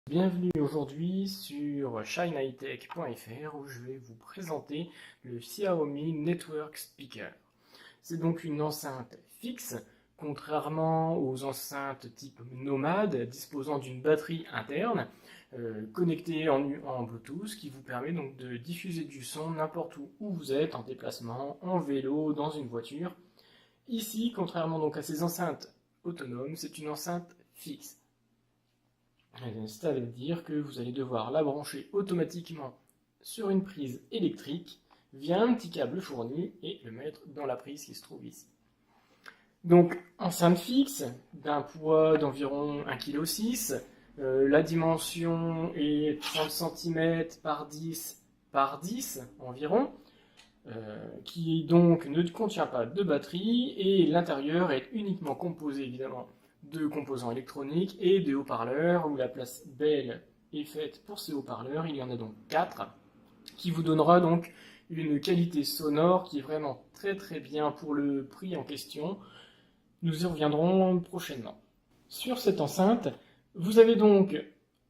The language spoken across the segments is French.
Bienvenue aujourd'hui sur shinehightech.fr où je vais vous présenter le Xiaomi Network Speaker. C'est donc une enceinte fixe, contrairement aux enceintes type nomade disposant d'une batterie interne connectée en Bluetooth qui vous permet donc de diffuser du son n'importe où vous êtes, en déplacement, en vélo, dans une voiture. Ici, contrairement donc à ces enceintes autonomes, c'est une enceinte fixe. Ça veut dire que vous allez devoir la brancher automatiquement sur une prise électrique via un petit câble fourni et le mettre dans la prise qui se trouve ici. Donc, enceinte fixe d'un poids d'environ 1,6 kg, la dimension est 30 cm par 10 par 10 environ, qui donc ne contient pas de batterie et l'intérieur est uniquement composé évidemment de composants électroniques et de haut-parleurs où la place belle est faite pour ces haut-parleurs. Il y en a donc 4 qui vous donnera donc une qualité sonore qui est vraiment très bien pour le prix en question. Nous y reviendrons prochainement. Sur cette enceinte, vous avez donc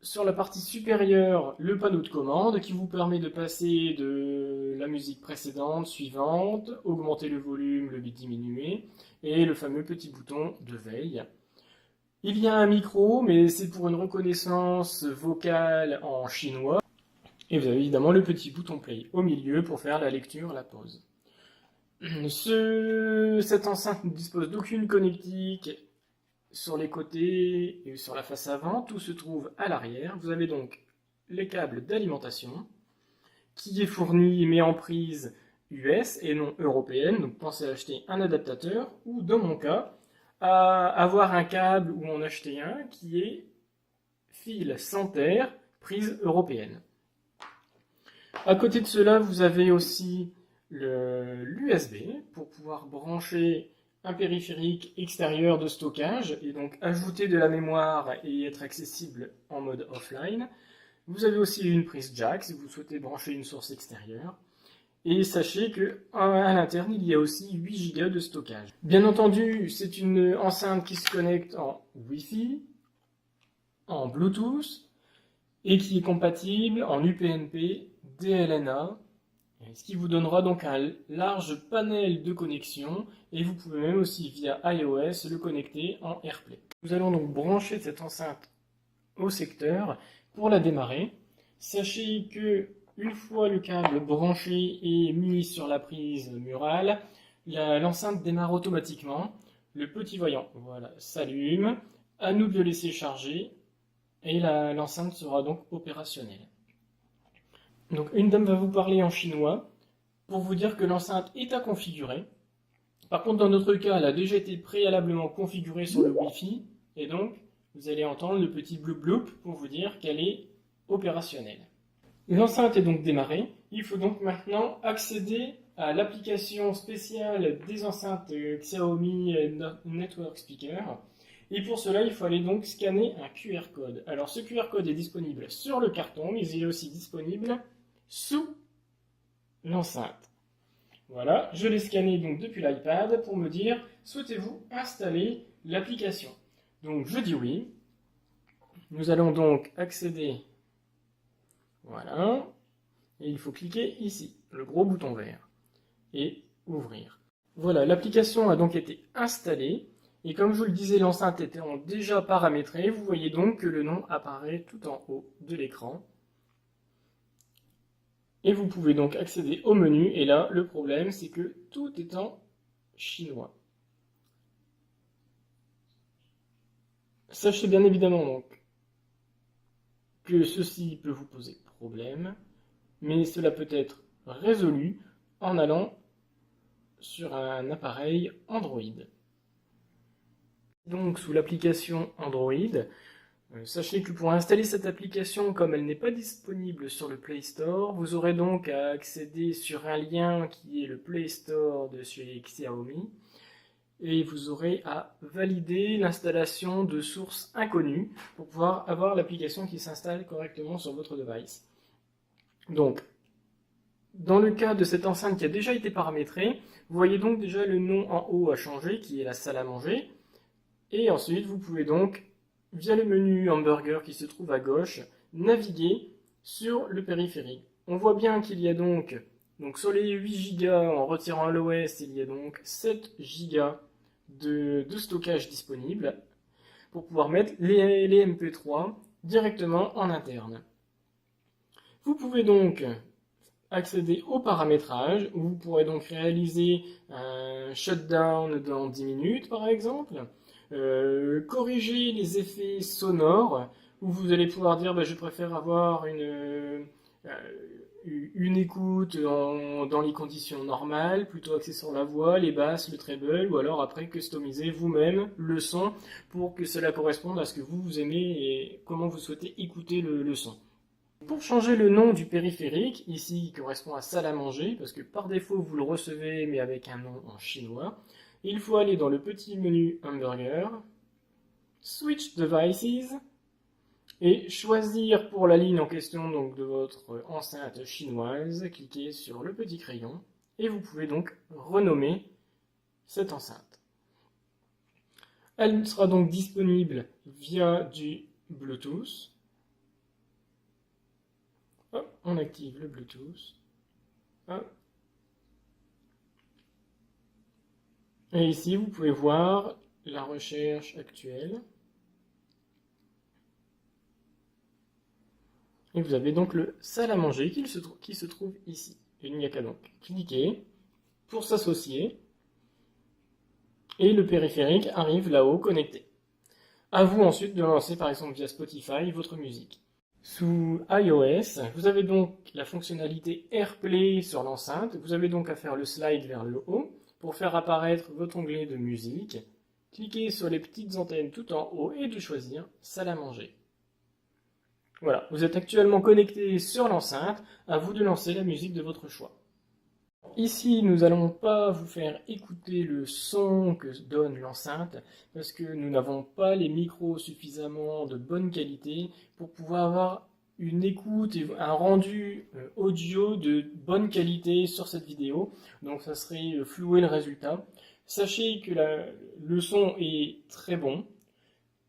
sur la partie supérieure le panneau de commande qui vous permet de passer de la musique précédente, suivante, augmenter le volume, le diminuer, et le fameux petit bouton de veille. Il y a un micro, mais c'est pour une reconnaissance vocale en chinois. Et vous avez évidemment le petit bouton play au milieu pour faire la lecture, la pause. Cette enceinte ne dispose d'aucune connectique sur les côtés et sur la face avant. Tout se trouve à l'arrière. Vous avez donc les câbles d'alimentation qui est fourni mais en prise US et non européenne. Donc pensez à acheter un adaptateur ou dans mon cas, à avoir un câble ou en acheter un qui est fil sans terre, prise européenne. À côté de cela, vous avez aussi l'USB pour pouvoir brancher un périphérique extérieur de stockage et donc ajouter de la mémoire et être accessible en mode offline. Vous avez aussi une prise jack si vous souhaitez brancher une source extérieure. Et sachez qu'à l'interne, il y a aussi 8 Go de stockage. Bien entendu, c'est une enceinte qui se connecte en Wi-Fi, en Bluetooth, et qui est compatible en UPnP, DLNA, ce qui vous donnera donc un large panel de connexions, et vous pouvez même aussi via iOS le connecter en AirPlay. Nous allons donc brancher cette enceinte au secteur pour la démarrer. Sachez que une fois le câble branché et mis sur la prise murale, l'enceinte démarre automatiquement. Le petit voyant s'allume. À nous de le laisser charger et l'enceinte sera donc opérationnelle. Donc une dame va vous parler en chinois pour vous dire que l'enceinte est à configurer. Par contre, dans notre cas, elle a déjà été préalablement configurée sur le Wi-Fi et donc vous allez entendre le petit bloup bloup pour vous dire qu'elle est opérationnelle. L'enceinte est donc démarrée. Il faut donc maintenant accéder à l'application spéciale des enceintes Xiaomi Network Speaker. Et pour cela, il faut aller donc scanner un QR code. Alors ce QR code est disponible sur le carton, mais il est aussi disponible sous l'enceinte. Voilà, je l'ai scanné donc depuis l'iPad pour me dire, souhaitez-vous installer l'application? Donc je dis oui. Nous allons donc accéder. Voilà, et il faut cliquer ici, le gros bouton vert, et ouvrir. Voilà, l'application a donc été installée, et comme je vous le disais, l'enceinte étant déjà paramétrée, vous voyez donc que le nom apparaît tout en haut de l'écran. Et vous pouvez donc accéder au menu, et là, le problème, c'est que tout est en chinois. Sachez bien évidemment donc que ceci peut vous poser problème, mais cela peut être résolu en allant sur un appareil Android. Donc sous l'application Android, sachez que pour installer cette application, comme elle n'est pas disponible sur le Play Store, vous aurez donc à accéder sur un lien qui est le Play Store de chez Xiaomi, et vous aurez à valider l'installation de sources inconnues pour pouvoir avoir l'application qui s'installe correctement sur votre device. Donc, dans le cas de cette enceinte qui a déjà été paramétrée, vous voyez donc déjà le nom en haut a changé, qui est la salle à manger, et ensuite vous pouvez donc via le menu hamburger qui se trouve à gauche, naviguer sur le périphérique. On voit bien qu'il y a donc sur les 8 Go, en retirant l'OS, il y a donc 7 Go de stockage disponible pour pouvoir mettre les MP3 directement en interne. Vous pouvez donc accéder au paramétrage, où vous pourrez donc réaliser un shutdown dans 10 minutes par exemple, corriger les effets sonores, où vous allez pouvoir dire je préfère avoir une écoute dans les conditions normales, plutôt axée sur la voix, les basses, le treble, ou alors après customiser vous-même le son pour que cela corresponde à ce que vous aimez et comment vous souhaitez écouter le son. Pour changer le nom du périphérique, ici il correspond à salle à manger, parce que par défaut vous le recevez mais avec un nom en chinois, il faut aller dans le petit menu hamburger, switch devices, et choisir pour la ligne en question donc de votre enceinte chinoise, cliquez sur le petit crayon, et vous pouvez donc renommer cette enceinte. Elle sera donc disponible via du Bluetooth. Hop, on active le Bluetooth. Hop. Et ici, vous pouvez voir la recherche actuelle. Et vous avez donc le salle à manger qui se trouve ici. Il n'y a qu'à donc cliquer pour s'associer. Et le périphérique arrive là-haut connecté. À vous ensuite de lancer par exemple via Spotify votre musique. Sous iOS, vous avez donc la fonctionnalité AirPlay sur l'enceinte. Vous avez donc à faire le slide vers le haut pour faire apparaître votre onglet de musique. Cliquez sur les petites antennes tout en haut et de choisir salle à manger. Voilà, vous êtes actuellement connecté sur l'enceinte, à vous de lancer la musique de votre choix. Ici, nous n'allons pas vous faire écouter le son que donne l'enceinte parce que nous n'avons pas les micros suffisamment de bonne qualité pour pouvoir avoir une écoute et un rendu audio de bonne qualité sur cette vidéo. Donc ça serait flouer le résultat. Sachez que le son est très bon.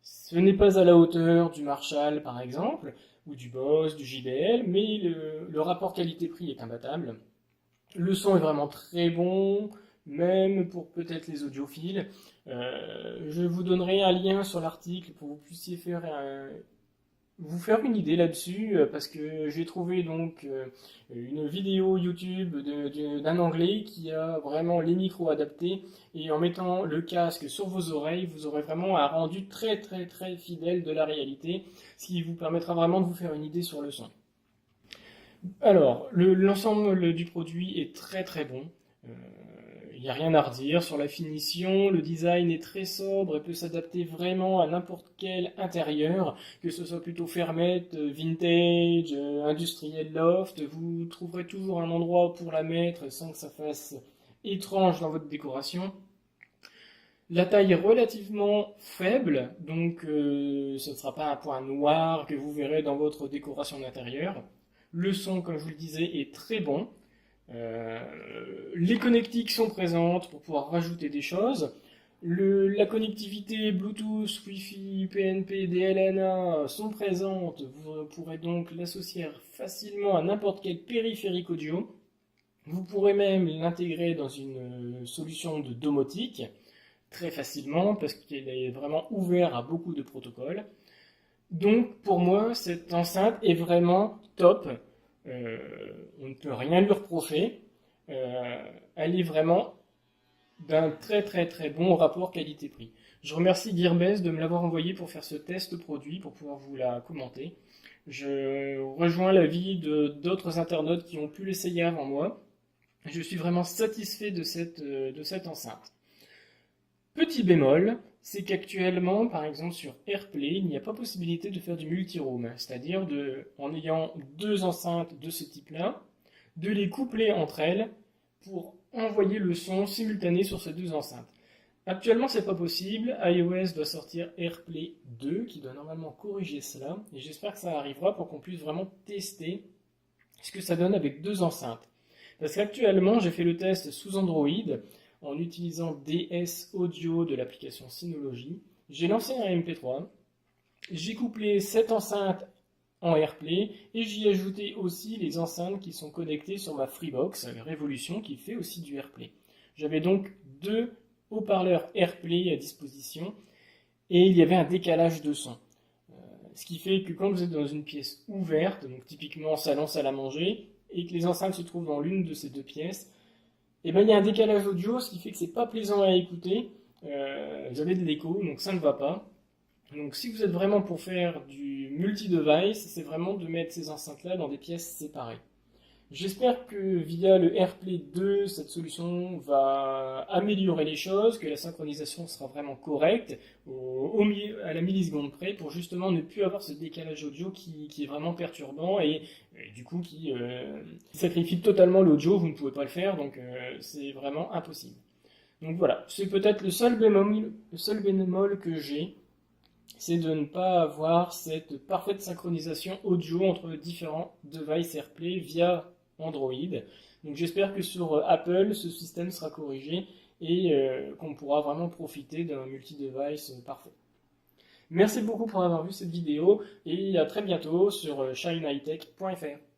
Ce n'est pas à la hauteur du Marshall par exemple, ou du Bose, du JBL, mais le rapport qualité-prix est imbattable. Le son est vraiment très bon, même pour peut-être les audiophiles. Je vous donnerai un lien sur l'article pour que vous puissiez vous faire une idée là-dessus, parce que j'ai trouvé donc une vidéo YouTube d'un Anglais qui a vraiment les micros adaptés, et en mettant le casque sur vos oreilles, vous aurez vraiment un rendu très très très fidèle de la réalité, ce qui vous permettra vraiment de vous faire une idée sur le son. Alors, l'ensemble du produit est très très bon. Il n'y a rien à redire sur la finition. Le design est très sobre et peut s'adapter vraiment à n'importe quel intérieur, que ce soit plutôt fermette, vintage, industriel loft. Vous trouverez toujours un endroit pour la mettre sans que ça fasse étrange dans votre décoration. La taille est relativement faible, donc ce ne sera pas un point noir que vous verrez dans votre décoration d'intérieur. Le son, comme je vous le disais, est très bon. Les connectiques sont présentes pour pouvoir rajouter des choses. La connectivité Bluetooth, Wi-Fi, PNP, DLNA sont présentes. Vous pourrez donc l'associer facilement à n'importe quel périphérique audio. Vous pourrez même l'intégrer dans une solution de domotique très facilement parce qu'il est vraiment ouvert à beaucoup de protocoles. Donc pour moi, cette enceinte est vraiment top. On ne peut rien lui reprocher. Elle est vraiment d'un très très très bon rapport qualité-prix. Je remercie Gearbest de me l'avoir envoyé pour faire ce test produit, pour pouvoir vous la commenter. Je rejoins l'avis d'autres internautes qui ont pu l'essayer avant moi. Je suis vraiment satisfait de cette enceinte. Petit bémol, c'est qu'actuellement, par exemple sur AirPlay, il n'y a pas possibilité de faire du multi-room, c'est-à-dire en ayant deux enceintes de ce type-là, de les coupler entre elles pour envoyer le son simultané sur ces deux enceintes. Actuellement, c'est pas possible. iOS doit sortir AirPlay 2 qui doit normalement corriger cela, et j'espère que ça arrivera pour qu'on puisse vraiment tester ce que ça donne avec deux enceintes. Parce qu'actuellement, j'ai fait le test sous Android en utilisant DS Audio de l'application Synology. J'ai lancé un MP3 J'ai couplé cette enceinte en AirPlay et j'y ai ajouté aussi les enceintes qui sont connectées sur ma Freebox Revolution qui fait aussi du AirPlay. J'avais donc deux haut-parleurs AirPlay à disposition et il y avait un décalage de son. Ce qui fait que quand vous êtes dans une pièce ouverte, donc typiquement salon, salle à manger, et que les enceintes se trouvent dans l'une de ces deux pièces, et ben il y a un décalage audio, ce qui fait que c'est pas plaisant à écouter. Vous avez de l'écho, donc ça ne va pas. Donc si vous êtes vraiment pour faire du multi-device, c'est vraiment de mettre ces enceintes-là dans des pièces séparées. J'espère que via le AirPlay 2, cette solution va améliorer les choses, que la synchronisation sera vraiment correcte, à la milliseconde près, pour justement ne plus avoir ce décalage audio qui est vraiment perturbant et du coup qui sacrifie totalement l'audio, vous ne pouvez pas le faire, donc c'est vraiment impossible. Donc voilà, c'est peut-être le seul bémol que j'ai, c'est de ne pas avoir cette parfaite synchronisation audio entre différents devices AirPlay via Android. Donc j'espère que sur Apple, ce système sera corrigé et qu'on pourra vraiment profiter d'un multi-device parfait. Merci beaucoup pour avoir vu cette vidéo et à très bientôt sur shinehightech.fr.